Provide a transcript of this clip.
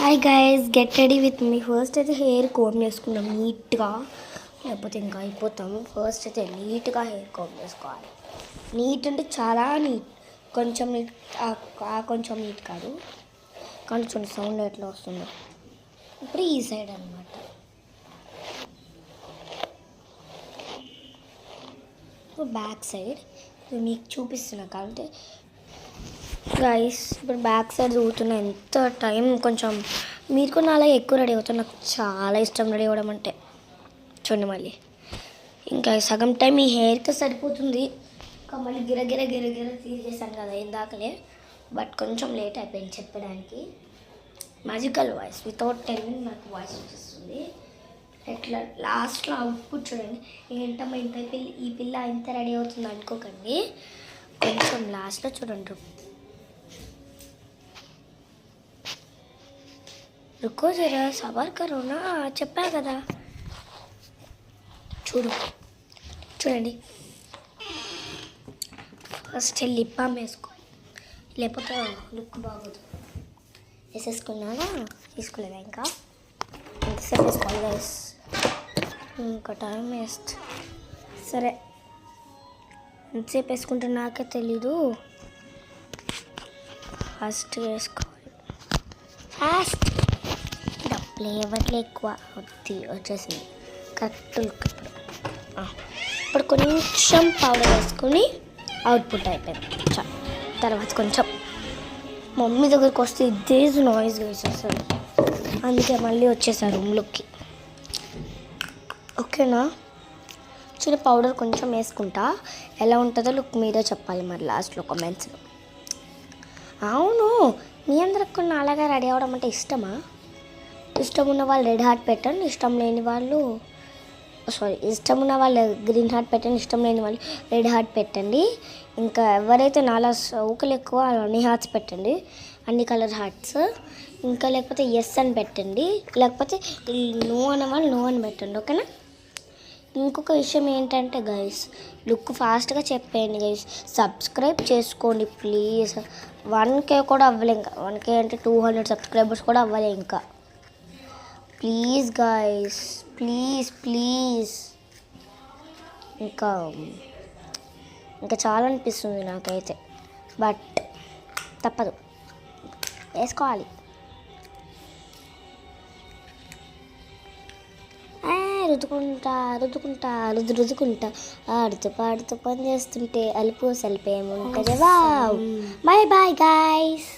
Hi guys, get ready with me. First అయితే hair come చేసుకున్నాం నీట్గా, లేకపోతే ఇంకా అయిపోతాం. ఫస్ట్ అయితే నీట్గా హెయిర్ కోమ్ చేసుకోవాలి. నీట్ అంటే చాలా నీట్, కొంచెం నీట్, కొంచెం నీట్ కాదు, కొంచెం సౌండ్ ఎట్లా వస్తుందో. ఇప్పుడు ఈ సైడ్ అనమాట. ఇప్పుడు బ్యాక్ సైడ్ మీకు చూపిస్తున్నా కాబట్టి గైస్, ఇప్పుడు బ్యాక్ సైడ్ చూగుతున్నా. ఎంత టైం, కొంచెం మీరు కూడా అలాగే ఎక్కువ రెడీ అవుతారు. నాకు చాలా ఇష్టం రెడీ అవ్వడం అంటే. చూడండి, మళ్ళీ ఇంకా సగం టైం ఈ హెయిర్కి సరిపోతుంది. ఇంకా మళ్ళీ గిరగిర తీసేసాను కదా ఇందాకలే, బట్ కొంచెం లేట్ అయిపోయింది చెప్పడానికి. మ్యాజికల్ వాయిస్, వితౌట్ టెలింగ్ నాకు వాయిస్ వచ్చేస్తుంది. ఎట్లా లాస్ట్లో అవుట్పుట్ చూడండి. ఏంటమ్మా ఇంత ఈ పిల్ల ఇంత రెడీ అవుతుంది అనుకోకండి, కొంచెం లాస్ట్లో చూడండి. రుకో జరా సబర్ కరో నా, చెప్పా కదా. చూడండి, ఫస్ట్ లిప్ బామ్ వేసుకోవాలి, లేకపోతే లుక్ బాగోదు. వేసేసుకున్నానా, తీసుకోలేదా ఇంకా ఎంతసేపు వేసుకోవాలి గైస్, ఇంకా టైం వేస్ట్. సరే, ఎంతసేపు వేసుకుంటే నాకే తెలీదు. ఫస్ట్ వేసుకోవాలి, ఫాస్ట్. ఫ్లేవర్లు ఎక్కువ వచ్చేసింది, కరెక్ట్ లుక్. ఇప్పుడు కొంచెం పౌడర్ వేసుకొని అవుట్పుట్ అయిపోయింది. తర్వాత కొంచెం మమ్మీ దగ్గరికి వస్తే ఇదే నాయిస్ వేసేస్తారు, అందుకే మళ్ళీ వచ్చేసారు రూమ్లోకి. ఓకేనా, చిన్న పౌడర్ కొంచెం వేసుకుంటా. ఎలా ఉంటుందో లుక్ మీరే చెప్పాలి మరి లాస్ట్లో కామెంట్స్లో. అవును, మీ అందరికి కొన్ని అలాగా రెడీ అవ్వడం అంటే ఇష్టమా? ఇష్టం ఉన్న వాళ్ళు రెడ్ హార్ట్ పెట్టండి, ఇష్టం లేని వాళ్ళు ఇష్టం ఉన్న వాళ్ళు గ్రీన్ హార్ట్ పెట్టండి, ఇష్టం లేని వాళ్ళు రెడ్ హార్ట్ పెట్టండి. ఇంకా ఎవరైతే నాలా సౌకలు ఎక్కువ అన్ని హార్ట్స్ పెట్టండి, అన్ని కలర్ హార్ట్స్. ఇంకా లేకపోతే ఎస్ అని పెట్టండి, లేకపోతే నో అన్న వాళ్ళు నో అని పెట్టండి. ఓకేనా. ఇంకొక విషయం ఏంటంటే గైస్, లుక్ ఫాస్ట్గా చెప్పేయండి గైస్. సబ్స్క్రైబ్ చేసుకోండి ప్లీజ్. 1K కూడా అవ్వలే ఇంకా. 1K అంటే 200 సబ్స్క్రైబర్స్ కూడా అవ్వలే ఇంకా. Please guys, please. ఇంకా చాలా అనిపిస్తుంది నాకైతే, బట్ తప్పదు, వేసుకోవాలి. రుద్దుకుంటా ఆడుతూ పాడుతూ పని చేస్తుంటే అలుపు సలిపేముంటుంది. Bye bye guys.